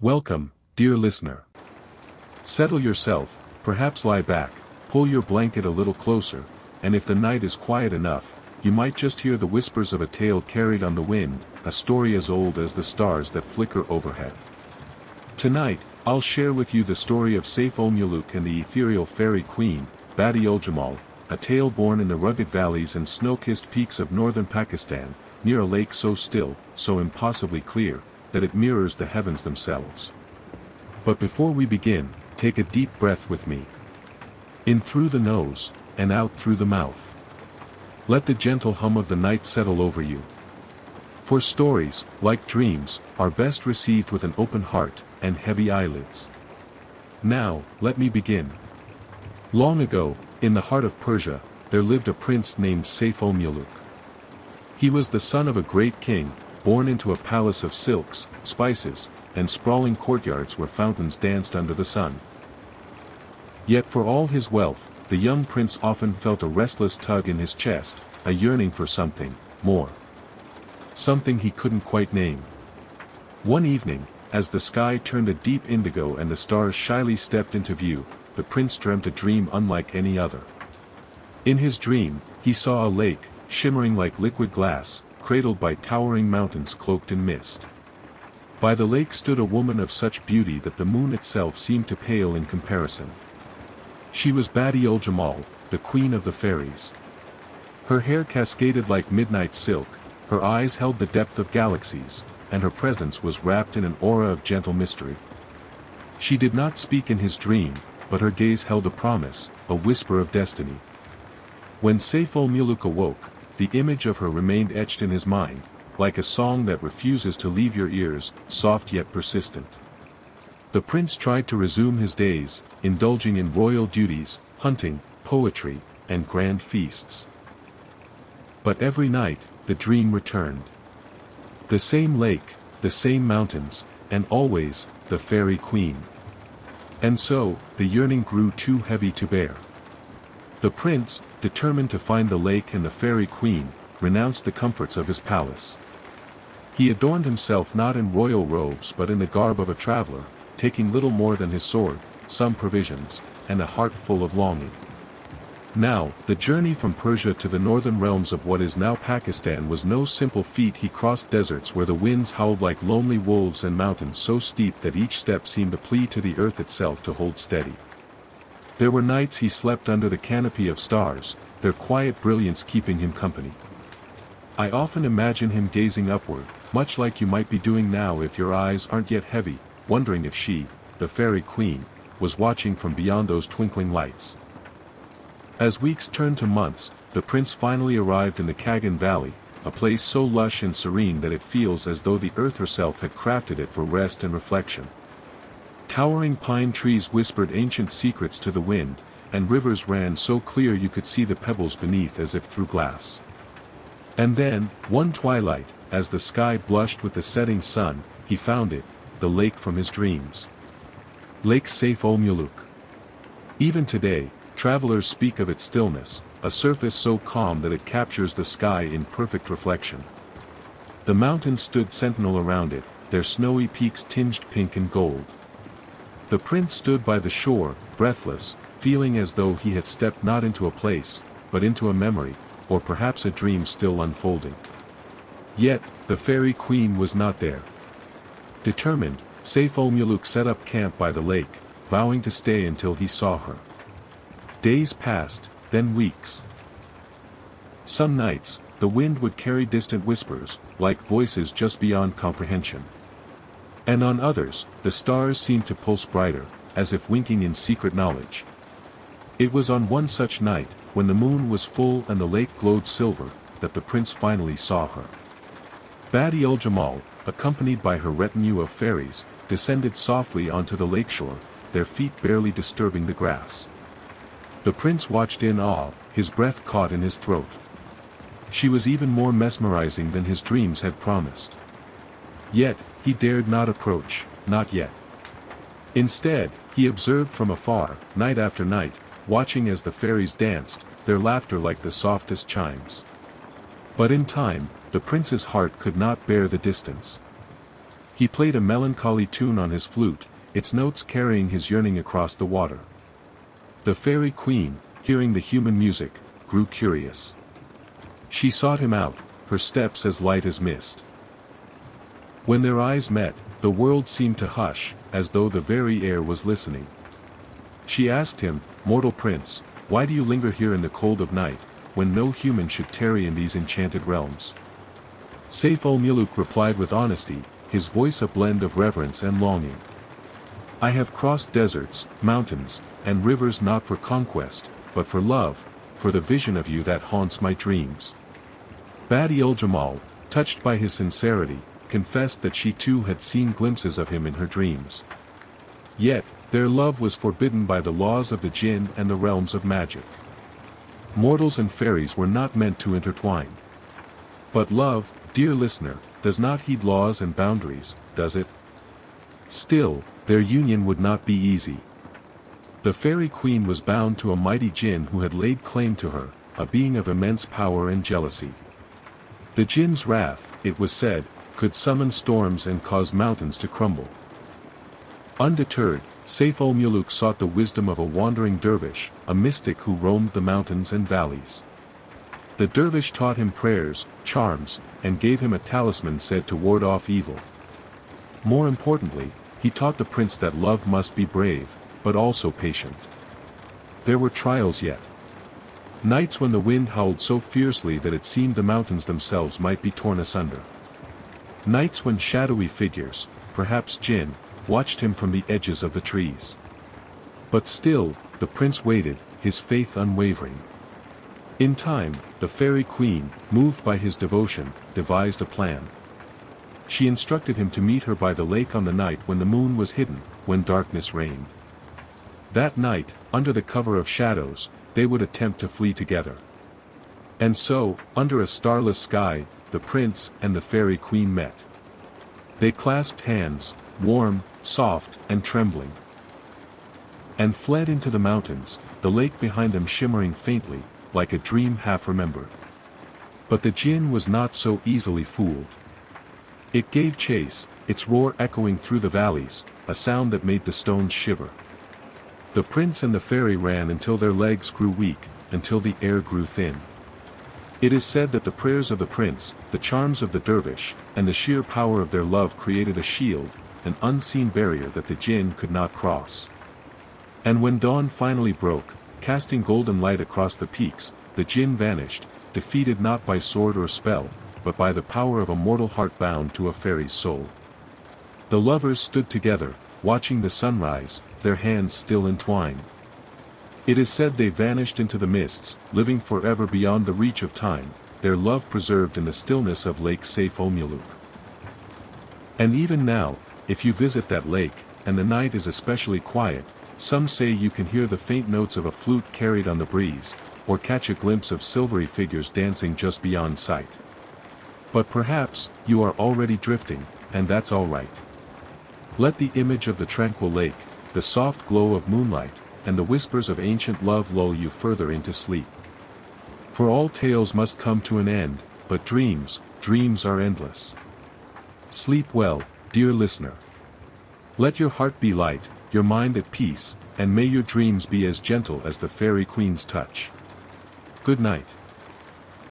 Welcome, dear listener. Settle yourself, perhaps lie back, pull your blanket a little closer, and if the night is quiet enough, you might just hear the whispers of a tale carried on the wind, a story as old as the stars that flicker overhead. Tonight, I'll share with you the story of Saif-ul-Mulook and the ethereal fairy queen, Badi-ul-Jamal, a tale born in the rugged valleys and snow-kissed peaks of northern Pakistan, near a lake so still, so impossibly clear, that it mirrors the heavens themselves. But before we begin, take a deep breath with me. In through the nose, and out through the mouth. Let the gentle hum of the night settle over you. For stories, like dreams, are best received with an open heart, and heavy eyelids. Now, let me begin. Long ago, in the heart of Persia, there lived a prince named Saif-ul-Mulook. He was the son of a great king, born into a palace of silks, spices, and sprawling courtyards where fountains danced under the sun. Yet for all his wealth, the young prince often felt a restless tug in his chest, a yearning for something more. Something he couldn't quite name. One evening, as the sky turned a deep indigo and the stars shyly stepped into view, the prince dreamt a dream unlike any other. In his dream, he saw a lake, shimmering like liquid glass, cradled by towering mountains cloaked in mist. By the lake stood a woman of such beauty that the moon itself seemed to pale in comparison. She was Badi-ul-Jamal, the queen of the fairies. Her hair cascaded like midnight silk, her eyes held the depth of galaxies, and her presence was wrapped in an aura of gentle mystery. She did not speak in his dream, but her gaze held a promise, a whisper of destiny. When Saif-ul-Mulook awoke, the image of her remained etched in his mind, like a song that refuses to leave your ears, soft yet persistent. The prince tried to resume his days, indulging in royal duties, hunting, poetry, and grand feasts. But every night, the dream returned. The same lake, the same mountains, and always, the fairy queen. And so, the yearning grew too heavy to bear. The prince, determined to find the lake and the fairy queen, renounced the comforts of his palace. He adorned himself not in royal robes but in the garb of a traveler, taking little more than his sword, some provisions, and a heart full of longing. Now, the journey from Persia to the northern realms of what is now Pakistan was no simple feat. He crossed deserts where the winds howled like lonely wolves and mountains so steep that each step seemed a plea to the earth itself to hold steady. There were nights he slept under the canopy of stars, their quiet brilliance keeping him company. I often imagine him gazing upward, much like you might be doing now if your eyes aren't yet heavy, wondering if she, the fairy queen, was watching from beyond those twinkling lights. As weeks turned to months, the prince finally arrived in the Kaghan valley, a place so lush and serene that it feels as though the earth herself had crafted it for rest and reflection. Towering pine trees whispered ancient secrets to the wind, and rivers ran so clear you could see the pebbles beneath as if through glass. And then, one twilight, as the sky blushed with the setting sun, he found it, the lake from his dreams. Lake Saif-ul-Mulook. Even today, travelers speak of its stillness, a surface so calm that it captures the sky in perfect reflection. The mountains stood sentinel around it, their snowy peaks tinged pink and gold. The prince stood by the shore, breathless, feeling as though he had stepped not into a place, but into a memory, or perhaps a dream still unfolding. Yet, the fairy queen was not there. Determined, Saif-ul-Mulook set up camp by the lake, vowing to stay until he saw her. Days passed, then weeks. Some nights, the wind would carry distant whispers, like voices just beyond comprehension. And on others, the stars seemed to pulse brighter, as if winking in secret knowledge. It was on one such night, when the moon was full and the lake glowed silver, that the prince finally saw her. Badi-ul-Jamal, accompanied by her retinue of fairies, descended softly onto the lakeshore, their feet barely disturbing the grass. The prince watched in awe, his breath caught in his throat. She was even more mesmerizing than his dreams had promised. Yet, he dared not approach, not yet. Instead, he observed from afar, night after night, watching as the fairies danced, their laughter like the softest chimes. But in time, the prince's heart could not bear the distance. He played a melancholy tune on his flute, its notes carrying his yearning across the water. The fairy queen, hearing the human music, grew curious. She sought him out, her steps as light as mist. When their eyes met, the world seemed to hush, as though the very air was listening. She asked him, "Mortal prince, why do you linger here in the cold of night, when no human should tarry in these enchanted realms?" Saif-ul-Mulook replied with honesty, his voice a blend of reverence and longing. "I have crossed deserts, mountains, and rivers not for conquest, but for love, for the vision of you that haunts my dreams." Badi-ul-Jamal, touched by his sincerity, confessed that she too had seen glimpses of him in her dreams. Yet, their love was forbidden by the laws of the jinn and the realms of magic. Mortals and fairies were not meant to intertwine. But love, dear listener, does not heed laws and boundaries, does it? Still, their union would not be easy. The fairy queen was bound to a mighty jinn who had laid claim to her, a being of immense power and jealousy. The jinn's wrath, it was said, could summon storms and cause mountains to crumble. Undeterred, Saif-ul-Mulook sought the wisdom of a wandering dervish, a mystic who roamed the mountains and valleys. The dervish taught him prayers, charms, and gave him a talisman said to ward off evil. More importantly, he taught the prince that love must be brave, but also patient. There were trials yet. Nights when the wind howled so fiercely that it seemed the mountains themselves might be torn asunder. Nights when shadowy figures, perhaps jinn, watched him from the edges of the trees. But still, the prince waited, his faith unwavering. In time, the fairy queen, moved by his devotion, devised a plan. She instructed him to meet her by the lake on the night when the moon was hidden, when darkness reigned. That night, under the cover of shadows, they would attempt to flee together. And so, under a starless sky, the prince and the fairy queen met. They clasped hands, warm, soft, and trembling, and fled into the mountains, the lake behind them shimmering faintly, like a dream half remembered. But the jinn was not so easily fooled. It gave chase, its roar echoing through the valleys, a sound that made the stones shiver. The prince and the fairy ran until their legs grew weak, until the air grew thin. It is said that the prayers of the prince, the charms of the dervish, and the sheer power of their love created a shield, an unseen barrier that the jinn could not cross. And when dawn finally broke, casting golden light across the peaks, the jinn vanished, defeated not by sword or spell, but by the power of a mortal heart bound to a fairy's soul. The lovers stood together, watching the sunrise, their hands still entwined. It is said they vanished into the mists, living forever beyond the reach of time, their love preserved in the stillness of Lake Saif-ul-Mulook. And even now, if you visit that lake, and the night is especially quiet, some say you can hear the faint notes of a flute carried on the breeze, or catch a glimpse of silvery figures dancing just beyond sight. But perhaps, you are already drifting, and that's all right. Let the image of the tranquil lake, the soft glow of moonlight, and the whispers of ancient love lull you further into sleep. For all tales must come to an end, but dreams are endless. Sleep well, dear listener. Let your heart be light, your mind at peace, and may your dreams be as gentle as the fairy queen's touch. Good night.